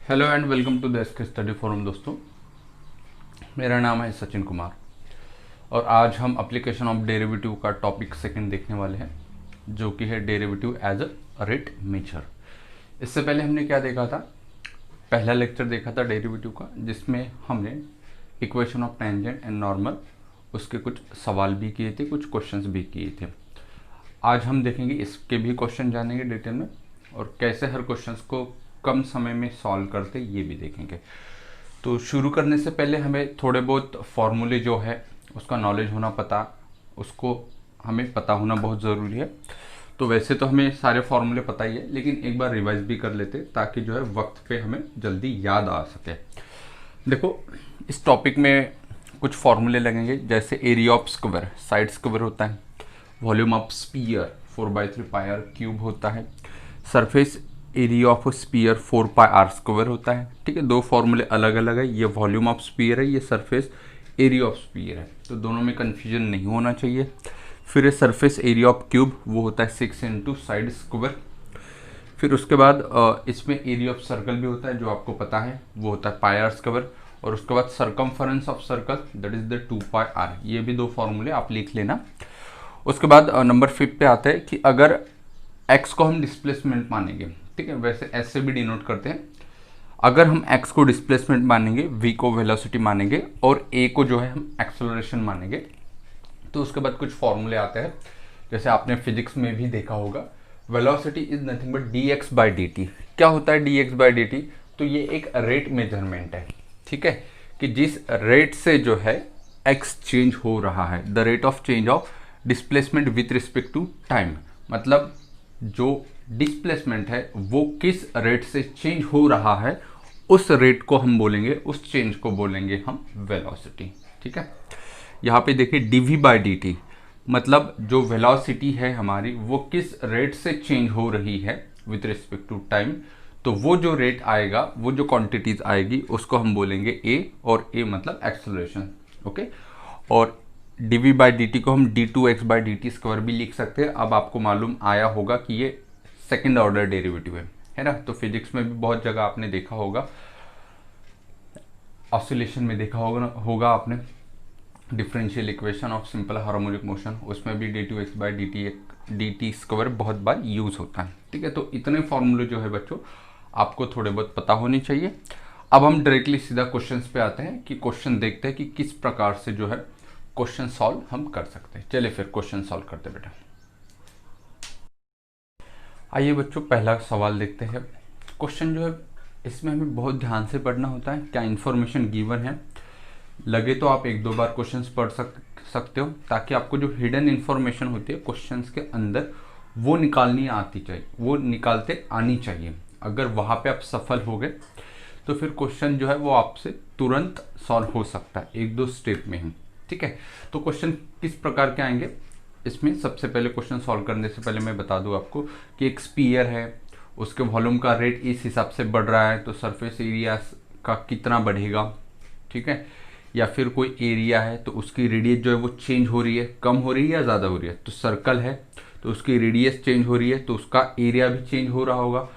Hello and welcome to the SK study forum. दोस्तों, मेरा नाम है सचिन कुमार और आज हम एप्लीकेशन ऑफ डेरिवेटिव का टॉपिक सेकंड देखने वाले हैं, जो कि है derivative as a rate measure. इससे पहले हमने क्या देखा था? पहला लेक्चर देखा था डेरिवेटिव का, जिसमें हमने equation of tangent and normal उसके कुछ सवाल भी किए थे, कुछ क्वेश्चंस भी किए थे। आज हम देखेंगे इसके भी क्वेश्चन जानेंगे डिटेल में, और कैसे हर क्वेश्चंस को कम समय में सॉल्व करते ये भी देखेंगे। तो शुरू करने से पहले हमें थोड़े बहुत फॉर्मूले जो है उसका नॉलेज होना उसको हमें पता होना बहुत ज़रूरी है। तो वैसे तो हमें सारे फॉर्मूले पता ही है, लेकिन एक बार रिवाइज भी कर लेते ताकि जो है वक्त पे हमें जल्दी याद आ सके। देखो, इस टॉपिक में कुछ फॉर्मूले लगेंगे, जैसे area of square side square होता है, volume of sphere 4/3 pi r cube होता है, surface area of sphere 4 pi are square होता है। ठीक है, दो फॉर्मूले अलग अलग है, ये वॉल्यूम ऑफ स्पीयर है, ये सरफेस एरिया ऑफ स्पीयर है, तो दोनों में कन्फ्यूजन नहीं होना चाहिए। फिर सरफेस एरिया ऑफ क्यूब वो होता है 6 इंटू साइड स्क्वायर। फिर उसके बाद इसमें एरिया ऑफ सर्कल भी होता है, जो आपको पता है, वो होता है पाई आर स्क्वायर। और उसके बाद circumference of circle that is the 2 pi r. ये भी दो फॉर्मूले आप लिख लेना। उसके बाद नंबर 5 पे आता है कि अगर x को हम डिस्प्लेसमेंट मानेंगे, ठीक है, वैसे s से भी डिनोट करते हैं। अगर हम x को डिस्प्लेसमेंट मानेंगे, v को वेलोसिटी मानेंगे और a को जो है हम एक्सेलरेशन मानेंगे, तो उसके बाद कुछ फॉर्मूले आते हैं, जैसे आपने फिजिक्स में भी देखा होगा, velocity is nothing but dx by dt। क्या होता है dx बाई dt? तो ये एक रेट मेजरमेंट है, ठीक है, कि जिस रेट से जो है x चेंज हो रहा है, the rate of change of displacement with respect to time. मतलब जो डिस्प्लेसमेंट है वो किस रेट से चेंज हो रहा है, उस रेट को हम बोलेंगे, उस चेंज को बोलेंगे हम वेलोसिटी। ठीक है, यहाँ पे देखिए dv बाई dt, मतलब जो वेलोसिटी है हमारी वो किस रेट से चेंज हो रही है विथ रिस्पेक्ट टू टाइम। तो वो जो रेट आएगा, वो जो क्वांटिटीज आएगी, उसको हम बोलेंगे a, और a मतलब एक्सेलरेशन। ओके, और dv बाई dt को हम d2x बाई dt स्क्वायर भी लिख सकते हैं। अब आपको मालूम आया होगा कि ये सेकेंड ऑर्डर डेरिवेटिव है ना। तो फिजिक्स में भी बहुत जगह आपने देखा होगा, ऑसिलेशन में देखा होगा आपने, differential equation of simple harmonic motion, उसमें भी d2x बाई dt स्क्वायर बहुत बार यूज होता है। ठीक है, तो इतने फॉर्मूले जो है बच्चों आपको थोड़े बहुत पता होने चाहिए। अब हम डायरेक्टली सीधा क्वेश्चंस पे आते हैं कि क्वेश्चन देखते हैं कि किस प्रकार से जो है क्वेश्चन सॉल्व हम कर सकते हैं। चलिए फिर क्वेश्चन सॉल्व करते बेटा। आइए बच्चों, पहला सवाल देखते हैं। क्वेश्चन जो है इसमें हमें बहुत ध्यान से पढ़ना होता है, क्या इन्फॉर्मेशन गिवन है। लगे तो आप एक दो बार क्वेश्चंस पढ़ सकते हो, ताकि आपको जो हिडन इन्फॉर्मेशन होती है क्वेश्चंस के अंदर वो निकालनी आती चाहिए, वो निकालते आनी चाहिए। अगर वहाँ पे आप सफल हो गए तो फिर क्वेश्चन जो है वो आपसे तुरंत सॉल्व हो सकता है, एक दो स्टेप में ही। ठीक है, तो क्वेश्चन किस प्रकार के आएंगे इसमें? सबसे पहले क्वेश्चन सॉल्व करने से पहले मैं बता दूं आपको कि एक स्पीयर है, उसके वॉल्यूम का रेट इस हिसाब से बढ़ रहा है, तो सरफेस एरिया का कितना बढ़ेगा। ठीक है, या फिर कोई एरिया है तो उसकी रेडियस जो है वो चेंज हो रही है, कम हो रही है या ज़्यादा हो रही है। तो सर्कल है तो उसकी रेडियस चेंज हो रही है, तो उसका एरिया भी चेंज हो रहा होगा।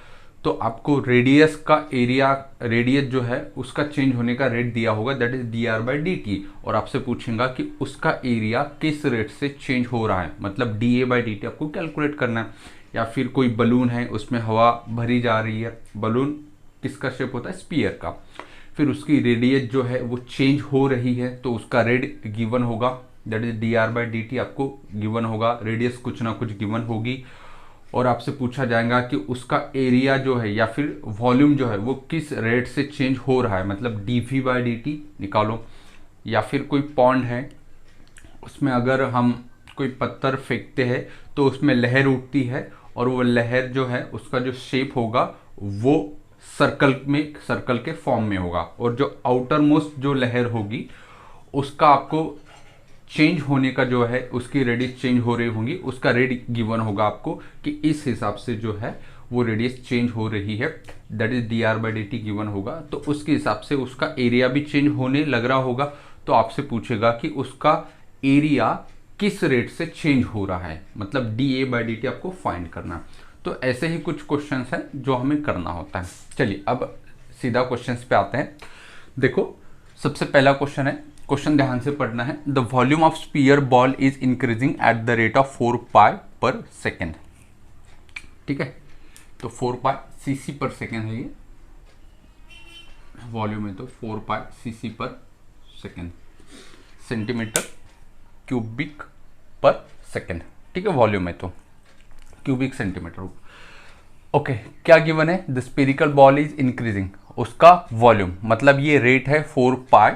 तो आपको रेडियस का एरिया, रेडियस जो है उसका चेंज होने का रेट दिया होगा, that is dr by dt, और आपसे पूछेगा कि उसका एरिया किस रेट से चेंज हो रहा है, मतलब dA बाई dt आपको कैलकुलेट करना है। या फिर कोई बलून है, उसमें हवा भरी जा रही है, बलून किसका शेप होता है? स्पीयर का। फिर उसकी रेडियस जो है वो चेंज हो रही है, तो उसका रेट गिवन होगा, that is dr by dt आपको गिवन होगा, रेडियस कुछ ना कुछ गिवन होगी। और आपसे पूछा जाएगा कि उसका एरिया जो है या फिर वॉल्यूम जो है वो किस रेट से चेंज हो रहा है, मतलब dv बाई dt निकालो। या फिर कोई पॉन्ड है, उसमें अगर हम कोई पत्थर फेंकते हैं तो उसमें लहर उठती है, और वो लहर जो है उसका जो शेप होगा वो सर्कल के फॉर्म में होगा, और जो आउटर मोस्ट जो लहर होगी उसका आपको चेंज होने का जो है, उसकी रेडियस चेंज हो रही होंगी, उसका रेट गिवन होगा आपको कि इस हिसाब से जो है वो रेडियस चेंज हो रही है, that is dr by dt given होगा। तो उसके हिसाब से उसका एरिया भी चेंज होने लग रहा होगा, तो आपसे पूछेगा कि उसका एरिया किस रेट से चेंज हो रहा है, मतलब dA बाई dt आपको फाइंड करना। तो ऐसे ही कुछ क्वेश्चंस हैं जो हमें करना होता है। चलिए अब सीधा क्वेश्चन पे आते हैं। देखो सबसे पहला क्वेश्चन है, क्वेश्चन ध्यान से पढ़ना है। The volume of spear ball is increasing at the rate of 4 पाई पर सेकेंड। ठीक है, तो 4 पाई सीसी पर सेकेंड है, ये वॉल्यूम है तो 4 पाई सीसी पर सेकेंड, सेंटीमीटर क्यूबिक पर सेकेंड। ठीक है, वॉल्यूम है तो क्यूबिक सेंटीमीटर। ओके, क्या गिवन है? The spherical ball is increasing, उसका वॉल्यूम मतलब ये रेट है 4 पाई,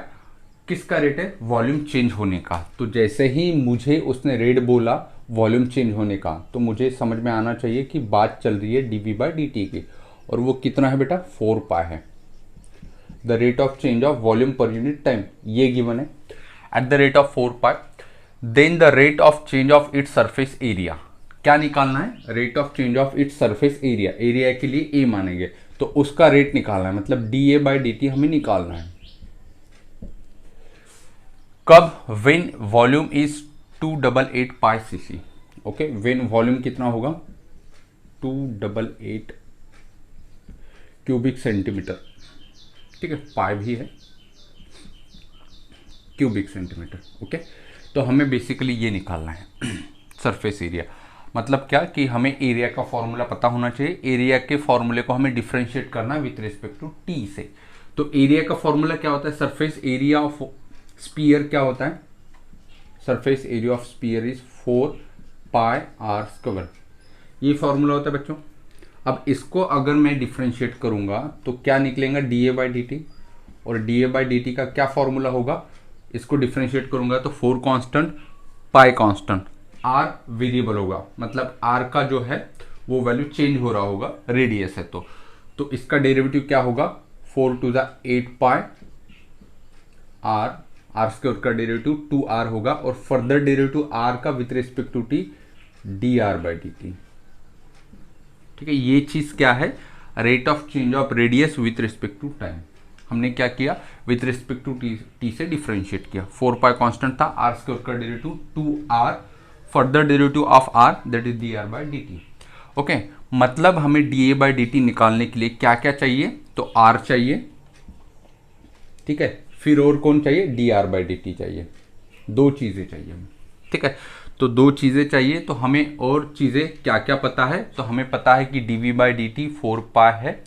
किसका रेट है? वॉल्यूम चेंज होने का। तो जैसे ही मुझे उसने रेट बोला वॉल्यूम चेंज होने का, तो मुझे समझ में आना चाहिए कि बात चल रही है dv/dt की, और वो कितना है बेटा? 4 पाई है। The rate of change of volume per unit time, ये गिवन है at the rate of 4 pi. Then the rate of change of its surface area, क्या निकालना है? Rate of change of its surface area, area के लिए ए मानेंगे तो उसका रेट निकालना है, मतलब dA/dt हमें निकालना है। कब? When volume is 288 pi CC. Okay, when volume कितना होगा? 288 क्यूबिक सेंटीमीटर। ठीक है, पाई भी है, क्यूबिक सेंटीमीटर। ओके, तो हमें बेसिकली ये निकालना है सरफेस एरिया। मतलब क्या कि हमें एरिया का फॉर्मूला पता होना चाहिए। एरिया के फॉर्मूले को हमें डिफरेंशिएट करना है विथ रिस्पेक्ट टू टी से। तो एरिया का फॉर्मूला क्या होता है? सरफेस एरिया ऑफ स्पीयर क्या होता है? Surface area of sphere is 4 pi are square, ये फॉर्मूला होता है बच्चों। अब इसको अगर मैं डिफरेंशिएट करूंगा तो क्या निकलेगा? dA/dt, और dA/dt का क्या फॉर्मूला होगा? इसको डिफरेंशिएट करूंगा तो 4 constant, pi constant, r variable होगा, मतलब आर का जो है वो वैल्यू चेंज हो रहा होगा, रेडियस है तो इसका डेरिवेटिव क्या होगा? 4 to the 8 pi are square का डेरिवेटिव 2r होगा, और फर्दर डेरिवेटिव आर का with respect to t dr/dt। ठीक है, ये चीज क्या है? Rate of change of radius with respect to time. हमने क्या किया? विथ रिस्पेक्ट टू टी से डिफरेंशिएट किया। 4 पाई कांस्टेंट था, आर स्क्वायर का derivative 2r, further derivative of r that is dr/dt। Okay, मतलब हमें dA/dt निकालने के लिए क्या क्या चाहिए? तो r चाहिए, ठीक है, फिर और कौन चाहिए? dr/dt चाहिए, दो चीजें चाहिए। ठीक है, तो दो चीजें चाहिए, तो हमें और चीजें क्या क्या पता है? तो हमें पता है कि dv/dt 4 पाई है,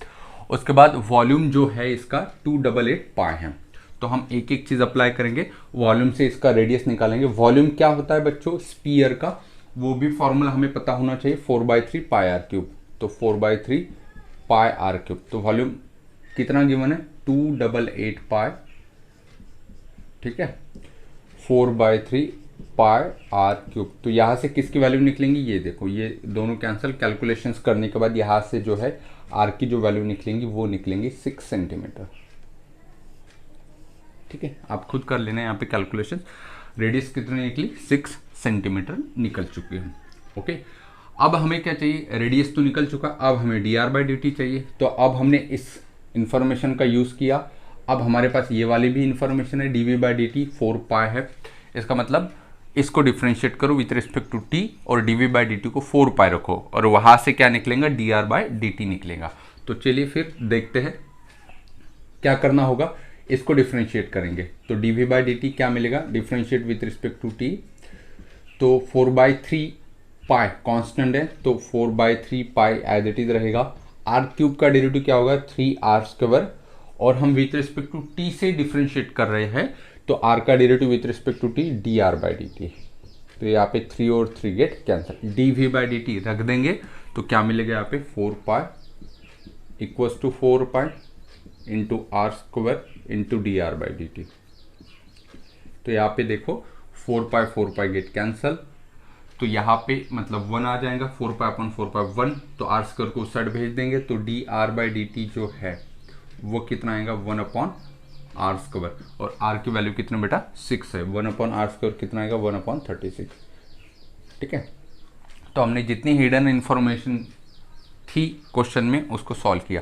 उसके बाद वॉल्यूम जो है इसका 288 पाई है। तो हम एक एक चीज अप्लाई करेंगे, वॉल्यूम से इसका रेडियस निकालेंगे। वॉल्यूम क्या होता है बच्चों? स्पीयर का, वो भी फॉर्मूला हमें पता होना चाहिए, 4/3 पाई आर क्यूब। तो 4/3 पाई आर क्यूब, तो वॉल्यूम कितना गिवन है? 288 पाई। ठीक है, 4/3 पाई आर क्यूब। तो यहाँ से किसकी वैल्यू निकलेंगी? ये देखो, ये दोनों कैंसिल, कैलकुलेशंस करने के बाद यहाँ से जो है आर की जो वैल्यू निकलेंगी वो निकलेंगी 6 सेंटीमीटर। ठीक है, आप खुद कर लेना यहाँ पे कैलकुलेशन। रेडियस कितनी निकली? 6 सेंटीमीटर निकल चुकी है। ओके, अब हमें क्या चाहिए? रेडियस तो निकल चुका, अब हमें dr/dt चाहिए। तो अब हमने इस इंफॉर्मेशन का यूज किया। अब हमारे पास ये वाली भी इंफॉर्मेशन है, dv/dt 4 पाई है। इसका मतलब इसको डिफरेंशिएट करो विथ रिस्पेक्ट टू टी, और dv/dt को 4 पाई रखो, और वहां से क्या निकलेगा? dr/dt निकलेगा। तो चलिए फिर देखते हैं क्या करना होगा। इसको डिफरेंशिएट करेंगे तो dv/dt क्या मिलेगा? Differentiate with respect to t, तो 4/3 पाई कांस्टेंट है, तो 4/3 पाई एज इट इज रहेगा। आर क्यूब का डेरिवेटिव क्या होगा? 3r स्क्वायर, और हम विथ रिस्पेक्ट टू टी से डिफरेंशिएट कर रहे हैं, तो आर का derivative with respect to t dr/dt। तो यहाँ पे 3 और 3 गेट कैंसिल, dv/dt रख देंगे तो क्या मिलेगा यहाँ पे? 4 pi equals to 4 pi into r square into dr/dt। तो यहाँ पे देखो 4 पाई गेट कैंसल, तो यहाँ पे मतलब 1 आ जाएगा, 4 पाई अपॉन 4 पाई 1, तो आर स्क्वायर को उस साइड भेज देंगे, तो dr/dt जो है वो कितना आएगा? 1 अपॉन आर स्क्वायर, और आर की वैल्यू कितने बेटा? 6 है। 1 अपॉन आर स्क्वायर कितना आएगा? 1 अपॉन 36। ठीक है, तो हमने जितनी हिडन इंफॉर्मेशन थी क्वेश्चन में उसको सॉल्व किया,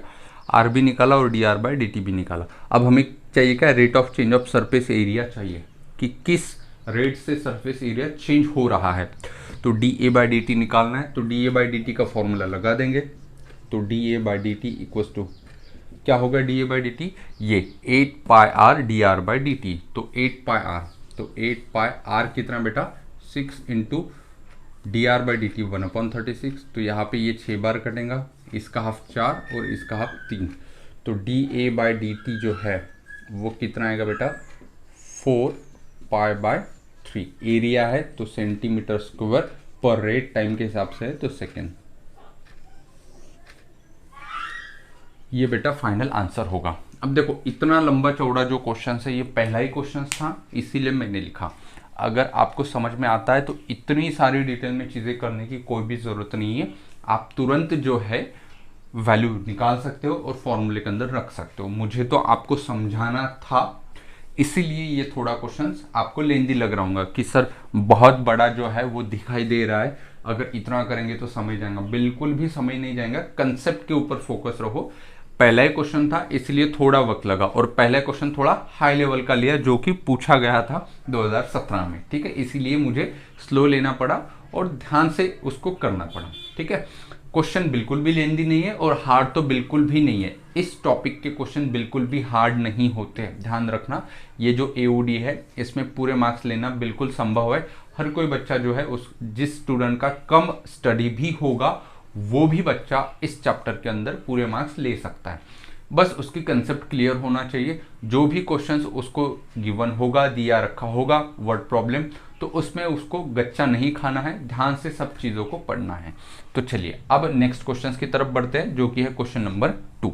आर भी निकाला और dr/dt भी निकाला। अब हमें चाहिए क्या? Rate of change of surface area चाहिए, कि किस रेट से सरफेस एरिया चेंज हो रहा है। तो dA/dt निकालना है, तो dA/dt का फॉर्मूला लगा देंगे, तो dA/dt इक्वल्स टू क्या होगा D A by D T, ये 8 pi R D are by D T. तो 8 पाई आर, तो 8 पाई आर कितना बेटा 6 into D R by D T 1/36। तो यहाँ पे ये 6 बार कटेगा, इसका हाफ 4 और इसका हाफ 3। तो d A by D T जो है वो कितना आएगा बेटा 4 पाई बाय 3। एरिया है तो सेंटीमीटर स्क्वायर पर रेट, टाइम के हिसाब से है तो सेकेंड। ये बेटा फाइनल आंसर होगा। अब देखो इतना लंबा चौड़ा जो क्वेश्चन है ये पहला ही क्वेश्चन था, इसीलिए मैंने लिखा। अगर आपको समझ में आता है तो इतनी सारी डिटेल में चीज़ें करने की कोई भी ज़रूरत नहीं है, आप तुरंत जो है वैल्यू निकाल सकते हो और फॉर्मूले के अंदर रख सकते हो। मुझे तो आपको समझाना था, इसीलिए ये थोड़ा क्वेश्चन आपको लेंदी लग रहा होगा कि सर बहुत बड़ा जो है वो दिखाई दे रहा है, अगर इतना करेंगे तो समझ जाएगा। बिल्कुल भी समझ नहीं जाएगा, कंसेप्ट के ऊपर फोकस रहो। पहला ही क्वेश्चन था इसलिए थोड़ा वक्त लगा, और पहला क्वेश्चन थोड़ा हाई लेवल का लिया जो कि पूछा गया था 2017 में, ठीक है। इसीलिए मुझे स्लो लेना पड़ा और ध्यान से उसको करना पड़ा, ठीक है। क्वेश्चन बिल्कुल भी लेंदी नहीं है और हार्ड तो बिल्कुल भी नहीं है। इस टॉपिक के क्वेश्चन बिल्कुल भी हार्ड नहीं होते हैं, ध्यान रखना। ये जो एओडी है इसमें पूरे मार्क्स लेना बिल्कुल संभव है। हर कोई बच्चा जो है उस जिस स्टूडेंट का कम स्टडी भी होगा वो भी बच्चा इस चैप्टर के अंदर पूरे मार्क्स ले सकता है। बस उसकी कंसेप्ट क्लियर होना चाहिए। जो भी क्वेश्चंस उसको गिवन होगा, दिया रखा होगा वर्ड प्रॉब्लम, तो उसमें उसको गच्चा नहीं खाना है, ध्यान से सब चीज़ों को पढ़ना है। तो चलिए अब नेक्स्ट क्वेश्चंस की तरफ बढ़ते हैं, जो कि है क्वेश्चन नंबर 2।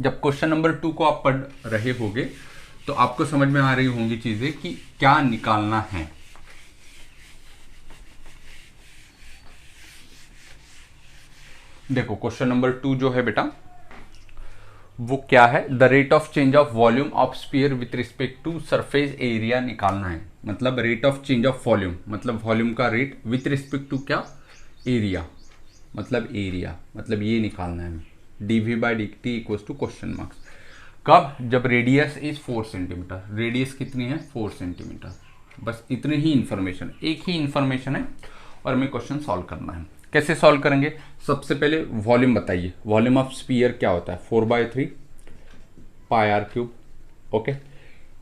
जब क्वेश्चन नंबर 2 को आप पढ़ रहे होंगे तो आपको समझ में आ रही होंगी चीज़ें कि क्या निकालना है। देखो क्वेश्चन नंबर 2 जो है बेटा वो क्या है, the rate of change of volume of sphere with respect to surface area निकालना है। मतलब rate of change of volume, मतलब वॉल्यूम का रेट विथ रिस्पेक्ट टू क्या एरिया, मतलब एरिया, मतलब ये निकालना है। dv by D t equals to question marks. कब, जब रेडियस इज 4 सेंटीमीटर। रेडियस कितनी है 4 सेंटीमीटर। बस इतनी ही इंफॉर्मेशन, एक ही इंफॉर्मेशन है और हमें क्वेश्चन सॉल्व करना है। कैसे सॉल्व करेंगे, सबसे पहले वॉल्यूम बताइए। वॉल्यूम ऑफ स्फीयर क्या होता है 4/3 पाई आर क्यूब, ओके।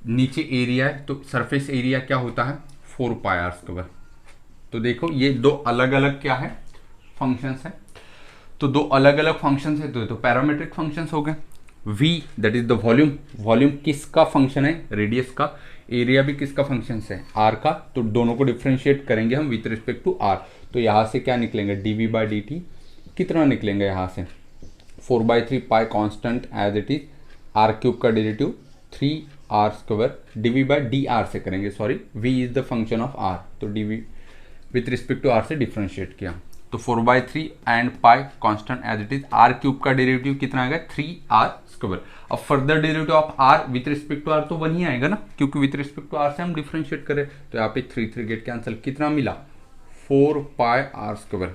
नीचे एरिया है तो सरफेस एरिया क्या होता है 4 पाई आर स्क्वायर। तो देखो ये दो अलग अलग क्या है फंक्शंस है, तो दो अलग अलग फंक्शंस है तो पैरामीट्रिक फंक्शंस हो गए। v that is the volume, volume किसका फंक्शन है रेडियस का, एरिया भी किसका फंक्शन है r का। तो दोनों को डिफ्रेंशिएट करेंगे हम विथ रिस्पेक्ट टू r। तो यहाँ से क्या निकलेंगे dv बाई डी टी, कितना निकलेंगे यहाँ से 4/3 pi constant as it is, r cube का derivative 3r square, dv by D R से करेंगे, sorry v is the function of r। तो dv with respect to r से डिफ्रेंशिएट किया तो 4/3 and pi constant as it is, r cube का derivative कितना आएगा 3r स्क्वायर। अब further derivative of r with respect to r तो वही आएगा ना, क्योंकि विथ रिस्पेक्ट टू r से हम डिफ्रेंशिएट करें। तो यहाँ पे 3 गेट कैंसिल, कितना मिला 4 पाई आर स्क्वायर,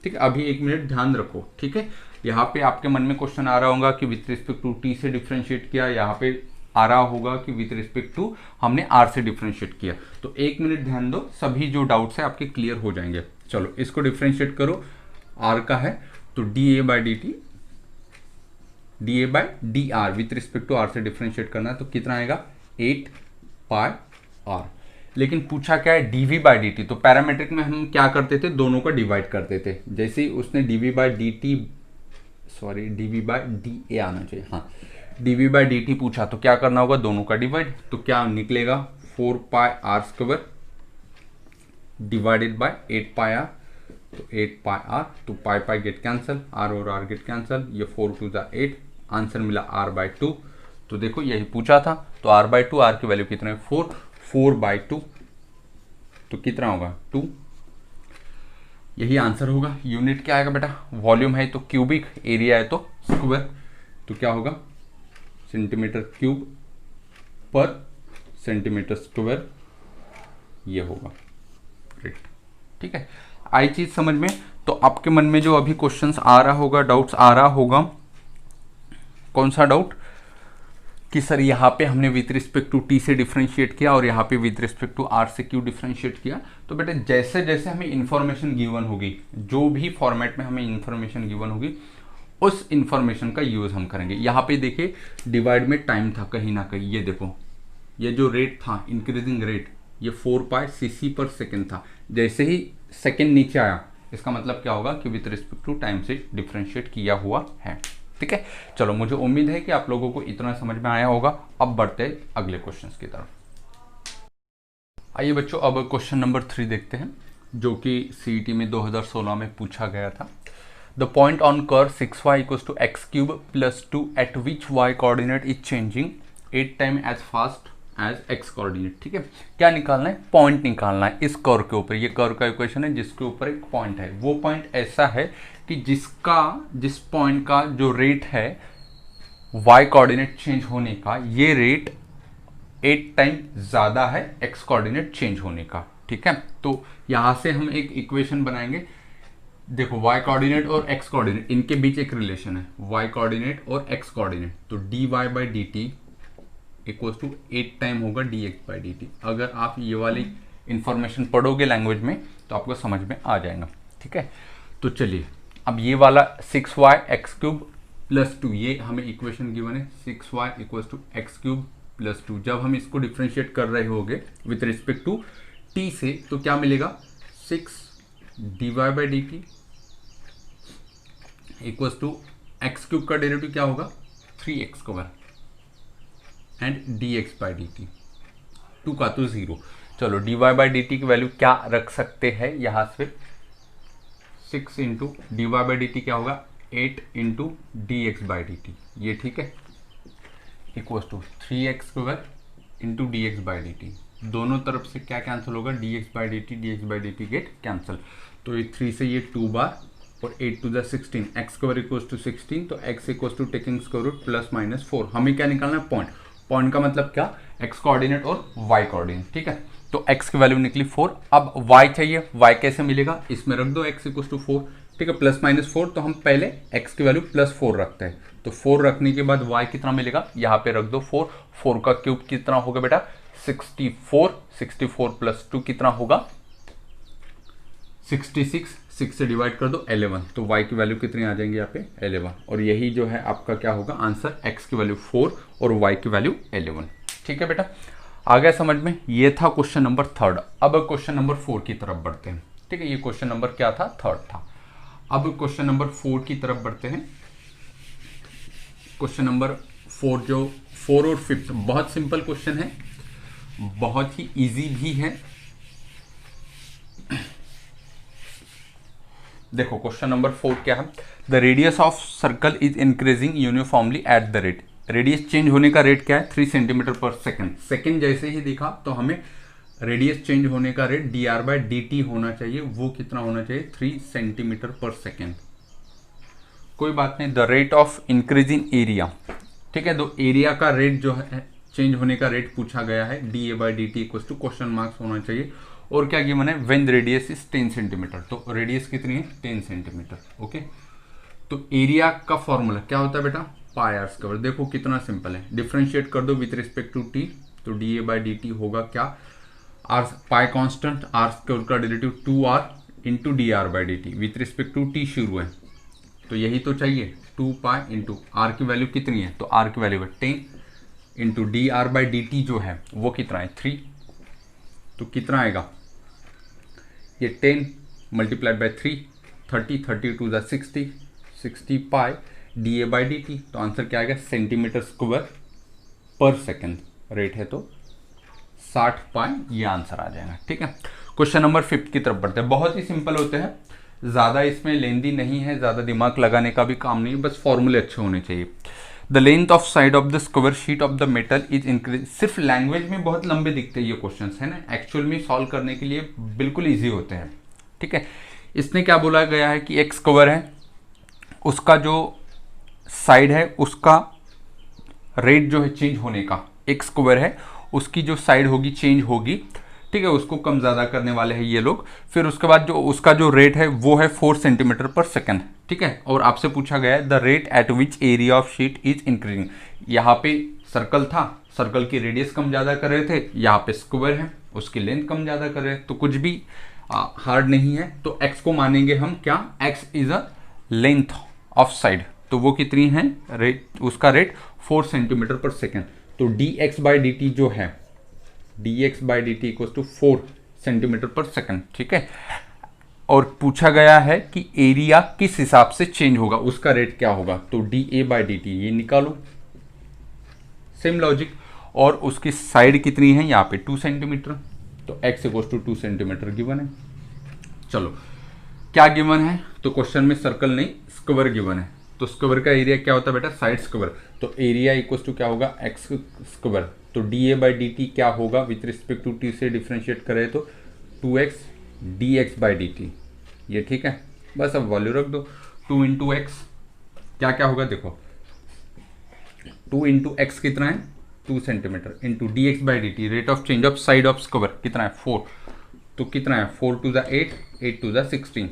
ठीक है। अभी एक मिनट ध्यान रखो, ठीक है। यहाँ पे आपके मन में क्वेश्चन आ रहा होगा कि विथ रिस्पेक्ट टू t से डिफ्रेंशिएट किया, यहाँ पे आ रहा होगा कि विथ रिस्पेक्ट टू हमने r से डिफ्रेंशिएट किया। तो एक मिनट ध्यान दो, सभी जो डाउट्स है आपके क्लियर हो जाएंगे। चलो इसको डिफ्रेंशिएट करो, r का है तो dA by D t, d A by D r with respect to r से डिफ्रेंशिएट करना है तो कितना आएगा 8 पाई r। लेकिन पूछा क्या है dv बाई डी टी, तो पैरामीट्रिक में हम क्या करते थे दोनों को डिवाइड करते थे। जैसे ही उसने dv by D T, sorry dv by D A आना चाहिए, हाँ dv बाई डी टी पूछा तो क्या करना होगा दोनों का डिवाइड। तो क्या निकलेगा 4 pi are square divided by 8 pi R, तो 8 पाई आर, तो pi pi get cancel, R और आर गेट कैंसिल, ये 4 2 8, आंसर मिला r/2। तो देखो यही पूछा था, तो r/2, r की वैल्यू कितना है 4, 4/2 तो कितना होगा 2, यही आंसर होगा। यूनिट क्या आएगा बेटा, वॉल्यूम है तो क्यूबिक, एरिया है तो स्क्वायर, तो क्या होगा सेंटीमीटर क्यूब पर सेंटीमीटर स्क्वायर, ये होगा, ठीक है। आई चीज समझ में। तो आपके मन में जो अभी क्वेश्चंस आ रहा होगा, डाउट्स आ रहा होगा, कौन सा डाउट कि सर यहाँ पे हमने विथ रिस्पेक्ट टू t से डिफरेंशिएट किया और यहाँ पे विथ रिस्पेक्ट टू r से क्यों डिफरेंशिएट किया। तो बेटा जैसे जैसे हमें इंफॉर्मेशन गिवन होगी, जो भी फॉर्मेट में हमें इंफॉर्मेशन गिवन होगी उस इंफॉर्मेशन का यूज हम करेंगे। यहाँ पे देखिए डिवाइड में टाइम था कहीं ना कहीं, ये देखो ये जो रेट था इंक्रीजिंग रेट, ये 4 पाई cc पर सेकेंड था। जैसे ही सेकेंड नीचे आया इसका मतलब क्या होगा कि विथ रिस्पेक्ट टू टाइम से डिफ्रेंशिएट किया हुआ है। ठीक है, चलो मुझे उम्मीद है कि आप लोगों को इतना समझ में आया होगा। अब बढ़ते हैं अगले क्वेश्चंस की तरफ। आइए बच्चों, अब क्वेश्चन नंबर 3 देखते हैं, जो कि सीईटी में 2016 में पूछा गया था। The point on curve 6y equals to x cube plus 2 at which y coordinate is changing 8 time as fast as x coordinate. ठीक है, क्या निकालना है? पॉइंट निकालना है इस कर्व के ऊपर। ये कर्व का इक्वेशन है जिसके ऊपर एक पॉइंट है। वो पॉइंट ऐसा है कि जिस पॉइंट का जो रेट है y कोऑर्डिनेट चेंज होने का, ये रेट 8 टाइम ज़्यादा है x कोऑर्डिनेट चेंज होने का। ठीक है, तो यहां से हम एक इक्वेशन बनाएंगे। देखो y कोऑर्डिनेट और x कोऑर्डिनेट, इनके बीच एक रिलेशन है, y कोऑर्डिनेट और x कोऑर्डिनेट। तो dy by D t equals to 8 time होगा dx बाई डी टी। अगर आप ये वाली इंफॉर्मेशन पढ़ोगे लैंग्वेज में तो आपको समझ में आ जाएगा। ठीक है, तो चलिए अब ये वाला 6y एक्स क्यूब प्लस 2, ये हमें इक्वेशन गिवन है 6y equals to x cube plus 2। जब हम इसको डिफ्रेंशिएट कर रहे होंगे विथ रिस्पेक्ट टू t से, तो क्या मिलेगा? 6 dy by D t equals to x cube का डेरिवेटिव क्या होगा? 3x square and dx by D t, 2 का तो 0। चलो dy बाई डी टी की वैल्यू क्या रख सकते हैं यहाँ से? 6 into d by D t क्या होगा? 8 into d x by D T, ये ठीक है, equals to 3x square into d x by D t. दोनों तरफ से क्या कैंसिल होगा? D x by D t get cancel. तो ये 3 से ये 2 बार और 8 to the 16, x square equals to 16, तो x equals to taking square root plus minus 4। हमें क्या निकालना है? पॉइंट। पॉइंट का मतलब क्या? एक्स कोऑर्डिनेट और वाई कोऑर्डिनेट। ठीक है, तो एक्स की वैल्यू निकली 4। अब वाई चाहिए, वाई कैसे मिलेगा? इसमें रख दो एक्स इक्वल्स टू 4। ठीक है, प्लस माइनस 4, तो हम पहले एक्स की वैल्यू प्लस 4 रखते हैं। तो 4 रखने के बाद वाई कितना मिलेगा? यहाँ पे रख दो 4। 4 का क्यूब कितना होगा बेटा? 64। 64 प्लस 2 कितना होगा? 66। 6 से डिवाइड कर दो 11, तो y की वैल्यू कितनी आ जाएंगी यहाँ पे? 11। और यही जो है आपका क्या होगा आंसर? x की वैल्यू 4 और y की वैल्यू 11। ठीक है बेटा, आ गया समझ में? ये था क्वेश्चन नंबर 3। अब क्वेश्चन नंबर 4 की तरफ बढ़ते हैं। ठीक है, ये क्वेश्चन नंबर क्या था? 3 था। अब क्वेश्चन नंबर 4 की तरफ बढ़ते हैं। क्वेश्चन नंबर 4, जो 4 और 5, बहुत सिंपल क्वेश्चन है, बहुत ही इजी भी है। देखो क्वेश्चन नंबर 4 क्या है? The radius of circle is increasing uniformly eight the rate. Radius change होने का रेट क्या है? 3 सेंटीमीटर पर सेकेंड। सेकेंड जैसे ही देखा तो हमें रेडियस चेंज होने का rate dr by D T होना चाहिए। वो कितना होना चाहिए? 3 सेंटीमीटर पर सेकेंड। कोई बात नहीं, the rate of increasing area. ठीक है, तो एरिया का रेट जो है चेंज होने का रेट पूछा गया है, d A by D t equal to question marks होना चाहिए। और क्या गिवन है? When radius is 10 centimetre. तो रेडियस कितनी है? 10 सेंटीमीटर। ओके, तो एरिया का फॉर्मूला क्या होता है बेटा? Pi are square. देखो कितना सिंपल है, डिफ्रेंशिएट कर दो विथ रिस्पेक्ट टू टी, तो d A by D t होगा क्या? R pi constant, r square का derivative 2r into D R by D t, with respect to t शुरू है, तो यही तो चाहिए। 2 पाई इंटू आर की वैल्यू कितनी है? तो आर की वैल्यू है 10 into D R by D T जो है वो कितना है? 3। तो कितना आएगा? ये 10 multiplied by 3, 30, 30 to the 60, 60 pi d A by D T. तो आंसर क्या आएगा? Centimetre square per second. Rate है तो 60 पाई, ये आंसर आ जाएगा। ठीक है, क्वेश्चन नंबर 5 की तरफ बढ़ते हैं। बहुत ही सिंपल होते हैं, ज़्यादा इसमें लेंदी नहीं है, ज़्यादा दिमाग लगाने का भी काम नहीं है, बस फॉर्मूले अच्छे होने चाहिए। The length of side of the square sheet of the metal is increase. सिर्फ लैंग्वेज में बहुत लंबे दिखते हैं ये क्वेश्चंस, है ना, एक्चुअल में सॉल्व करने के लिए बिल्कुल ईजी होते हैं। ठीक है, इसने क्या बोला गया है कि एक स्क्वायर है, उसका जो साइड है उसका रेट जो है चेंज होने का, एक स्क्वायर है उसकी जो साइड होगी चेंज होगी। ठीक है, उसको कम ज़्यादा करने वाले हैं ये लोग। फिर उसके बाद जो उसका जो रेट है वो है 4 सेंटीमीटर पर सेकेंड। ठीक है, और आपसे पूछा गया है the rate at which area of sheet is increasing. यहाँ पे सर्कल था, सर्कल की रेडियस कम ज़्यादा कर रहे थे, यहाँ पे स्क्वायर है उसकी लेंथ कम ज़्यादा कर रहे हैं, तो कुछ भी हार्ड नहीं है। तो x को मानेंगे हम क्या? x is a length of side. तो वो कितनी है रेट, उसका रेट 4 सेंटीमीटर पर सेकेंड। तो dx बाई डी टी जो है dx by D t equal to 4 centimetre per second, ठीक है। और पूछा गया है कि एरिया किस हिसाब से चेंज होगा, उसका रेट क्या होगा, तो dA बाई डी टी ये निकालो, सेम लॉजिक। और उसकी साइड कितनी है यहाँ पे 2 सेंटीमीटर, तो x equal to 2 centimetre given है। चलो क्या गिवन है, तो क्वेश्चन में सर्कल नहीं स्क्वायर गिवन है, तो स्क्वायर का एरिया क्या होता है बेटा, साइड स्क्वायर। तो एरिया इक्वल टू क्या होगा, एक्स स्क्वायर। तो d A by D t क्या होगा, विथ रिस्पेक्ट टू टी से डिफ्रेंशिएट करें तो 2x dx by D T, ये ठीक है। बस अब वैल्यू रख दो, 2 इंटू एक्स क्या क्या होगा देखो, 2 इंटू एक्स कितना है 2 centimetre, into d x by D t, rate of change of side of square कितना है 4, तो कितना है 4 टू द 8, 8 टू द 16,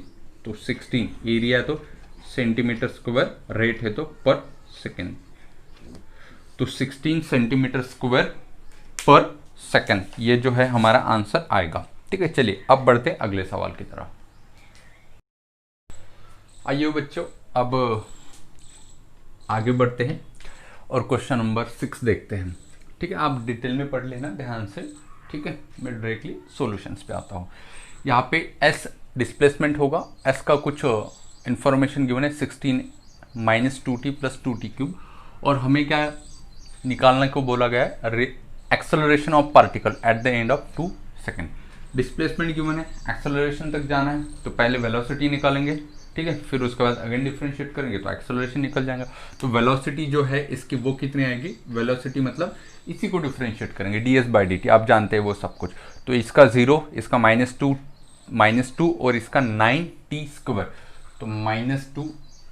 तो 16 एरिया तो सेंटीमीटर स्क्वायर, रेट है तो पर सेकेंड, तो 16 सेंटीमीटर स्क्वायर पर सेकेंड, ये जो है हमारा आंसर आएगा, ठीक है। चलिए अब बढ़ते हैं अगले सवाल की तरफ। आइए बच्चों अब आगे बढ़ते हैं और क्वेश्चन नंबर 6 देखते हैं, ठीक है। आप डिटेल में पढ़ लेना ध्यान से, ठीक है। मैं डायरेक्टली सॉल्यूशंस पे आता हूँ। यहाँ पे s डिस्प्लेसमेंट होगा, s का कुछ इंफॉर्मेशन गिवन है 16 minus 2t plus 2t cube, और हमें क्या निकालने को बोला गया है, acceleration of particle at the end of 2 second. Displacement given है, एक्सेलरेशन तक जाना है तो पहले वेलोसिटी निकालेंगे, ठीक है, फिर उसके बाद अगेन डिफरेंशिएट करेंगे तो एक्सेलरेशन निकल जाएगा। तो वेलोसिटी जो है इसकी वो कितनी आएगी, वेलोसिटी मतलब इसी को डिफरेंशिएट करेंगे ds बाई डी टी, आप जानते हैं वो सब कुछ। तो इसका 0, इसका -2 और इसका 9t स्क्वायर, तो -2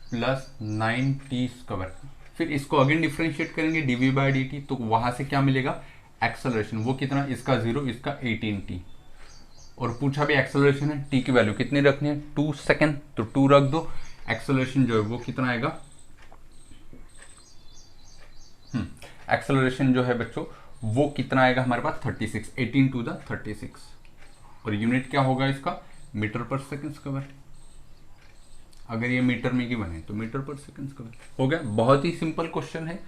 प्लस 9t स्क्वायर, फिर इसको अगेन डिफरेंशिएट करेंगे dv बाई डी टी, तो वहां से क्या मिलेगा एक्सेलरेशन, वो कितना, इसका 0, इसका 18t। और पूछा भी एक्सेलरेशन है, t की वैल्यू कितनी रखनी है 2 सेकेंड, तो 2 रख दो। एक्सेलरेशन जो है वो कितना आएगा, एक्सेलरेशन जो है बच्चों वो कितना आएगा हमारे पास 36, 18 टू द 36, और यूनिट क्या होगा इसका मीटर पर सेकेंड स्क्वायर। अगर ये मीटर में की बने तो मीटर पर सेकेंड स्क्वायर हो गया। बहुत ही सिंपल क्वेश्चन है,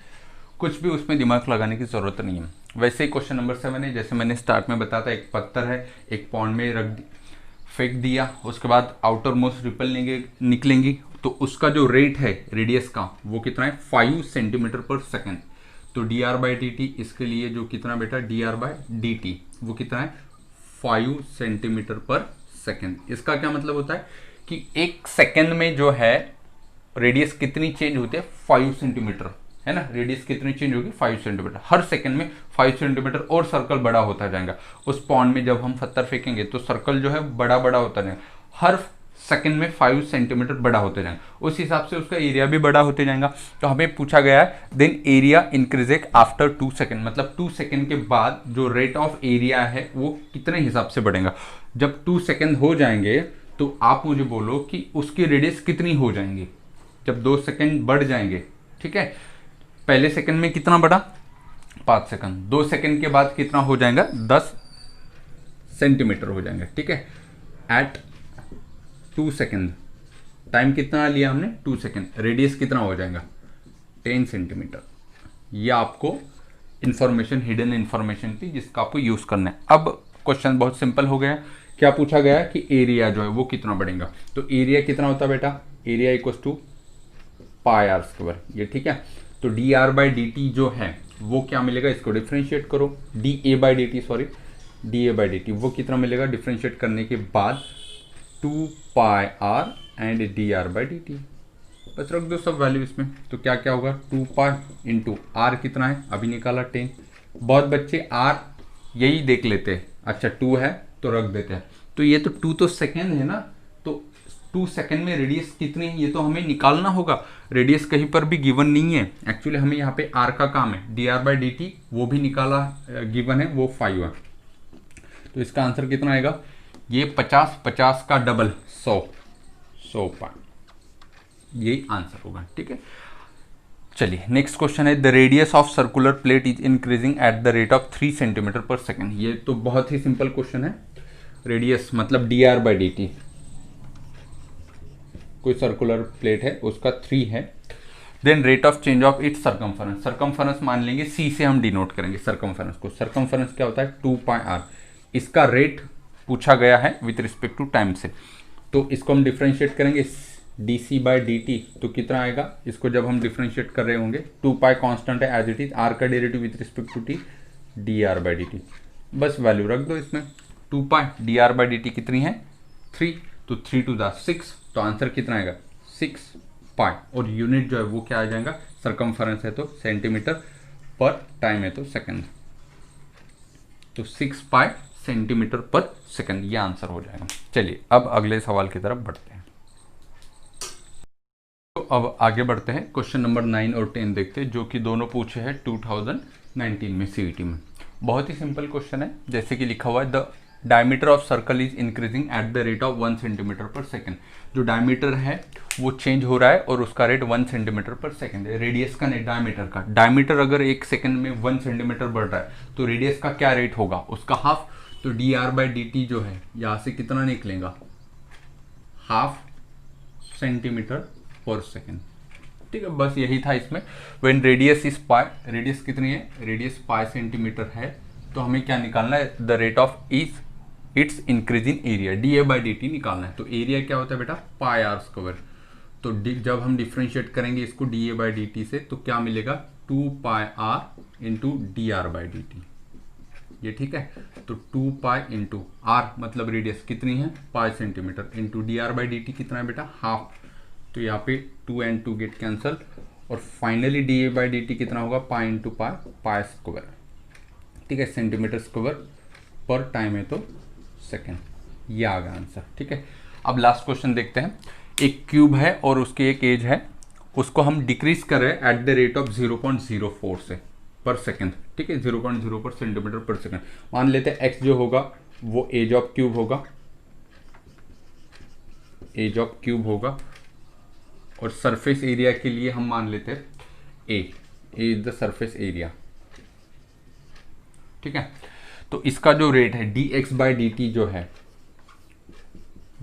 कुछ भी उसमें दिमाग लगाने की जरूरत नहीं है। वैसे ही क्वेश्चन नंबर 7 है, जैसे मैंने स्टार्ट में बताया था, एक पत्थर है, एक पॉन्ड में फेंक दिया, उसके बाद आउटर मोस्ट रिपल निकलेंगी, तो उसका जो रेट है रेडियस का वो कितना है 5 सेंटीमीटर पर सेकेंड। तो D are by D T इसके लिए जो कितना बेटा D R by D T वो कितना है 5 सेंटीमीटर पर सेकेंड। इसका क्या मतलब होता है कि एक सेकेंड में जो है रेडियस कितनी चेंज होती है 5 सेंटीमीटर, है ना। रेडियस कितनी चेंज होगी 5 सेंटीमीटर, हर सेकंड में 5 सेंटीमीटर और सर्कल बड़ा होता जाएगा। उस पॉन्ड में जब हम पत्थर फेंकेंगे तो सर्कल जो है बड़ा बड़ा होता जाएगा, हर सेकंड में 5 सेंटीमीटर बड़ा होते जाएगा, उस हिसाब से उसका एरिया भी बड़ा होते जाएगा। तो हमें पूछा गया है then area increases after 2 second, मतलब 2 सेकेंड के बाद जो रेट ऑफ एरिया है वो कितने हिसाब से बढ़ेगा। जब 2 सेकेंड हो जाएंगे तो आप मुझे बोलो कि उसकी रेडियस कितनी हो जाएंगी जब 2 सेकेंड बढ़ जाएंगे, ठीक है। पहले सेकंड में कितना बढ़ा 5 सेकंड, 2 सेकंड के बाद कितना हो जाएगा 10 सेंटीमीटर हो जाएंगे, ठीक है। एट 2 सेकंड टाइम कितना लिया हमने 2 सेकंड, रेडियस कितना हो जाएगा 10 सेंटीमीटर। ये आपको इंफॉर्मेशन, हिडन इंफॉर्मेशन थी जिसका आपको यूज करना है। अब क्वेश्चन बहुत सिंपल हो गया, क्या पूछा गया कि एरिया जो है वो कितना बढ़ेगा। तो एरिया कितना होता है बेटा, area equal to pi are square, ये ठीक है। तो D are by D T जो है वो क्या मिलेगा, इसको डिफ्रेंशिएट करो, D A by D T, sorry D A by D T वो कितना मिलेगा डिफ्रेंशिएट करने के बाद 2 pi R and D are by D T, बस रख दो सब वैल्यू इसमें। तो क्या क्या होगा 2 पाई इंटू आर कितना है अभी निकाला 10। बहुत बच्चे आर यही देख लेते हैं, अच्छा 2 है तो रख देते हैं, तो ये तो 2 तो सेकेंड है ना, तो 2 सेकेंड में रेडियस कितनी है ये तो हमें निकालना होगा। रेडियस कहीं पर भी गिवन नहीं है, एक्चुअली हमें यहाँ पे आर का काम है, D R by D T वो भी निकाला गिवन है, वो 5 है। तो इसका आंसर कितना आएगा, ये 50 का डबल 100 पाई, यही आंसर होगा, ठीक है। चलिए नेक्स्ट क्वेश्चन है, the radius of circular plate is increasing at the rate of 3 centimetre per second. ये तो बहुत ही सिंपल क्वेश्चन है, रेडियस मतलब d are by D t, कोई सर्कुलर प्लेट है उसका 3 है, then rate of change of its circumference, circumference मान लेंगे सी से हम डिनोट करेंगे सर्कमफरेंस को। सर्कमफरेंस क्या होता है 2 पाई आर, इसका रेट पूछा गया है विथ रिस्पेक्ट टू टाइम से, तो इसको हम डिफ्रेंशिएट करेंगे d C by D T, तो कितना आएगा, इसको जब हम डिफ्रेंशिएट कर रहे होंगे 2 पाई कॉन्स्टेंट है एज इट इज, आर का derivative with respect to T D are by D T, बस वैल्यू रख दो इसमें 2 pi D are by D T कितनी है 3, तो 3 टू द 6, तो आंसर कितना आएगा 6 पाई, और यूनिट जो है वो क्या आ जाएगा, सर्कमफरेंस है तो सेंटीमीटर पर, टाइम है तो सेकंड, तो 6 पाई सेंटीमीटर पर सेकंड, ये आंसर हो जाएगा। चलिए अब अगले सवाल की तरफ बढ़ते हैं। तो अब आगे बढ़ते हैं, क्वेश्चन नंबर 9 और 10 देखते हैं, जो कि दोनों पूछे हैं 2019 में सीईटी में। बहुत ही सिंपल क्वेश्चन है, जैसे कि लिखा हुआ है the diameter of circle is increasing at the rate of 1 centimetre per second. जो डायमीटर है वो चेंज हो रहा है और उसका रेट 1 सेंटीमीटर पर सेकेंड है। रेडियस का नहीं, डायमीटर का, डायमीटर अगर 1 सेकेंड में 1 सेंटीमीटर बढ़ रहा है तो रेडियस का क्या रेट होगा, उसका हाफ, तो D are by D T जो है यहाँ से कितना निकलेगा, हाफ सेंटीमीटर पर सेकेंड। ठीक है, बस यही था इसमें। When radius is pi, radius कितनी है, रेडियस पाई सेंटीमीटर है, तो हमें क्या निकालना है, the rate of is it's increase in area, D A by D T निकालना है। तो एरिया क्या होता है बेटा, पाई आर स्क्वायर, तो जब हम डिफ्रेंशिएट करेंगे इसको D A by D T से, तो क्या मिलेगा 2 pi R into D R by D T, ये ठीक है। तो 2 पाई इंटू आर मतलब रेडियस कितनी है pi centimetre, into D R by D T कितना है बेटा हाफ, तो यहाँ पे 2 and 2 गेट कैंसल, और finally D A by D T कितना होगा, pi into pi, pi square, ठीक है, सेंटीमीटर स्क्वायर पर टाइम है तो सेकेंड, ये आ गया आंसर। ठीक है, अब लास्ट क्वेश्चन देखते हैं। एक क्यूब है और उसकी एक एज है, उसको हम डिक्रीज कर रहे हैं एट द रेट ऑफ 0.04 से पर सेकेंड, ठीक है, 0.04 सेंटीमीटर पर सेकेंड। मान लेते हैं एक्स जो होगा वो एज ऑफ क्यूब होगा, एज ऑफ क्यूब होगा, और सरफेस एरिया के लिए हम मान लेते हैं ए इज द सरफेस एरिया। ठीक है, तो इसका जो रेट है d x by D T जो है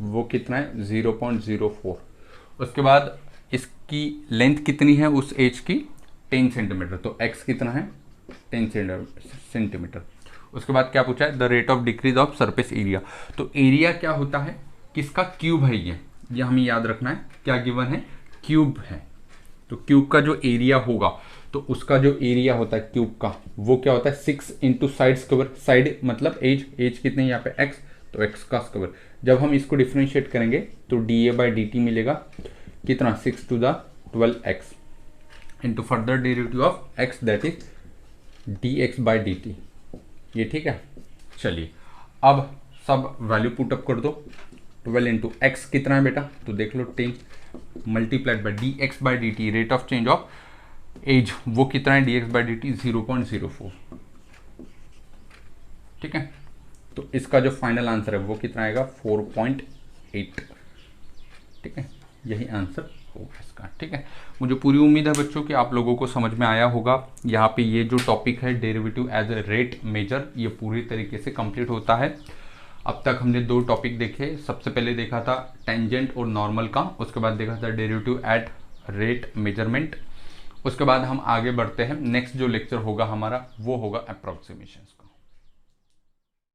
वो कितना है 0.04, उसके बाद इसकी लेंथ कितनी है उस एज की 10 सेंटीमीटर, तो एक्स कितना है 10 सेंटीमीटर। उसके बाद क्या पूछा है, the rate of decrease of surface area, तो एरिया क्या होता है, किसका क्यूब है ये हमें याद रखना है, क्या गिवन है क्यूब है, तो क्यूब का जो एरिया होगा, तो उसका जो एरिया होता है क्यूब का वो क्या होता है 6 इंटू साइड स्क्वायर, साइड मतलब एज, एज कितने यहाँ पे एक्स, तो एक्स का स्क्वायर। जब हम इसको डिफ्रेंशिएट करेंगे तो d A by D t मिलेगा कितना 6 to the 12 x into further derivative of x that is d x by D T, ये ठीक है। चलिए अब सब वैल्यू पुट अप कर दो, 12 इंटू एक्स कितना है बेटा, तो देख लो 10 multiplied by d x by D t, rate of change of edge वो कितना है d x by D t 0.04, ठीक है। तो इसका जो फाइनल आंसर है वो कितना आएगा 4.8, ठीक है, यही आंसर होगा इसका। ठीक है, मुझे पूरी उम्मीद है बच्चों कि आप लोगों को समझ में आया होगा। यहाँ पे ये जो टॉपिक है derivative as a rate measure, ये पूरी तरीके से कंप्लीट होता है। अब तक हमने 2 टॉपिक देखे, सबसे पहले देखा था टेंजेंट और नॉर्मल का, उसके बाद देखा था डेरिवेटिव एट रेट मेजरमेंट, उसके बाद हम आगे बढ़ते हैं। नेक्स्ट जो लेक्चर होगा हमारा वो होगा अप्रोक्सीमेशंस का।